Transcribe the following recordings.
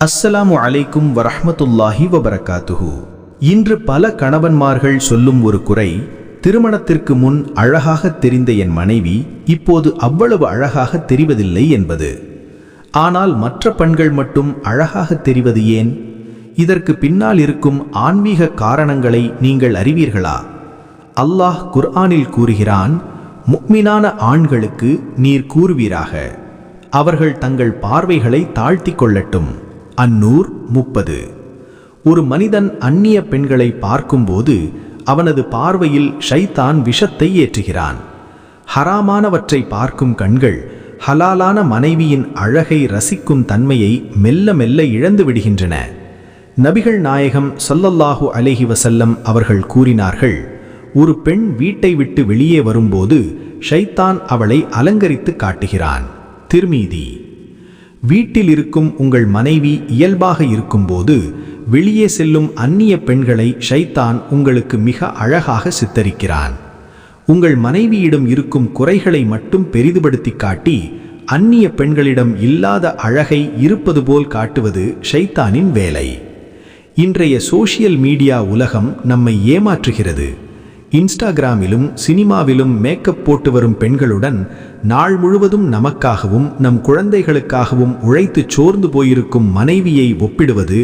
அஸ்ஸலாமு அலைக்கும் வரஹ்மத்துல்லாஹி வபரகாத்துஹு. இன்று பல கணவன்மார்கள் சொல்லும் ஒரு குறை, திருமணத்திற்கு முன் அழகாக தெரிந்த என் மனைவி இப்போது அவ்வளவு அழகாக தெரிவதில்லை என்பது. ஆனால் மற்ற பெண்கள் மட்டும் அழகாக தெரிவது ஏன்? இதற்கு பின்னால் இருக்கும் ஆன்மீக காரணங்களை நீங்கள் அறிவீர்களா? அல்லாஹ் குர்ஆனில் கூறுகிறான், முஃமினான ஆண்களுக்கு நீர் கூறுவீராக, அவர்கள் தங்கள் பார்வைகளை தாழ்த்தி கொள்ளட்டும். அந்நூர் 30. ஒரு மனிதன் அந்நிய பெண்களை பார்க்கும்போது அவனது பார்வையில் ஷைத்தான் விஷத்தை ஏற்றுகிறான். ஹராமானவற்றை பார்க்கும் கண்கள் ஹலாலான மனைவியின் அழகை ரசிக்கும் தன்மையை மெல்ல மெல்ல இழந்து விடுகின்றன. நபிகள் நாயகம் ஸல்லல்லாஹு அலைஹி வஸல்லம் அவர்கள் கூறினார்கள், ஒரு பெண் வீட்டை விட்டு வெளியே வரும்போது ஷைத்தான் அவளை அலங்கரித்து காட்டுகிறான். திர்மீதி. வீட்டில் இருக்கும் உங்கள் மனைவி இயல்பாக இருக்கும்போது வெளியே செல்லும் அந்நிய பெண்களை ஷைத்தான் உங்களுக்கு மிக அழகாக சித்தரிக்கிறான். உங்கள் மனைவியிடம் இருக்கும் குறைகளை மட்டும் பெரிதுபடுத்தி காட்டி அந்நிய பெண்களிடம் இல்லாத அழகை இருப்பது போல் காட்டுவது ஷைத்தானின் வேலை. இன்றைய சோஷியல் மீடியா உலகம் நம்மை ஏமாற்றுகிறது. இன்ஸ்டாகிராமிலும் சினிமாவிலும் மேக்கப் போட்டு வரும் பெண்களுடன் நாள் முழுவதும் நமக்காகவும் நம் குழந்தைகளுக்காகவும் உழைத்து சோர்ந்து போயிருக்கும் மனைவியை ஒப்பிடுவது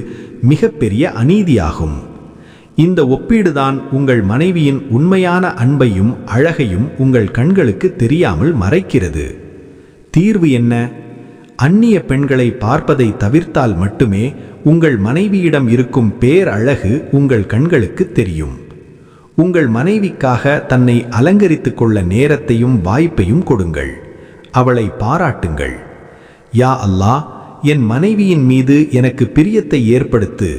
மிகப்பெரிய அநீதியாகும். இந்த ஒப்பீடுதான் உங்கள் மனைவியின் உண்மையான அன்பையும் அழகையும் உங்கள் கண்களுக்கு தெரியாமல் மறைக்கிறது. தீர்வு என்ன? அந்நிய பெண்களை பார்ப்பதை தவிர்த்தால் மட்டுமே உங்கள் மனைவியிடம் இருக்கும் பேரழகு உங்கள் கண்களுக்கு தெரியும். உங்கள் மனைவிக்காக தன்னை அலங்கரித்துக் கொள்ள நேரத்தையும் வாய்ப்பையும் கொடுங்கள். அவளை பாராட்டுங்கள். யா அல்லாஹ், என் மனைவியின் மீது எனக்கு பிரியத்தை ஏற்படுத்து,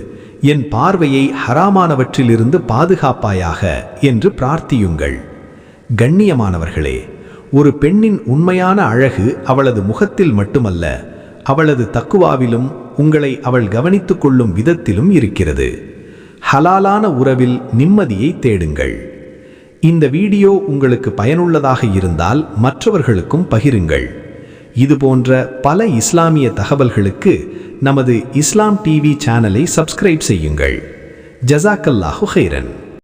என் பார்வையை ஹராமானவற்றிலிருந்து பாதுகாப்பாயாக என்று பிரார்த்தியுங்கள். கண்ணியமானவர்களே, ஒரு பெண்ணின் உண்மையான அழகு அவளது முகத்தில் மட்டுமல்ல, அவளது தக்குவாவிலும் உங்களை அவள் கவனித்துக் கொள்ளும் விதத்திலும் இருக்கிறது. ஹலாலான உறவில் நிம்மதியை தேடுங்கள். இந்த வீடியோ உங்களுக்கு பயனுள்ளதாக இருந்தால் மற்றவர்களுக்கும் பகிருங்கள். இதுபோன்ற பல இஸ்லாமிய தகவல்களுக்கு நமது இஸ்லாம் டிவி சேனலை சப்ஸ்கிரைப் செய்யுங்கள். ஜஸாக்கல்லாஹு ஹைரன்.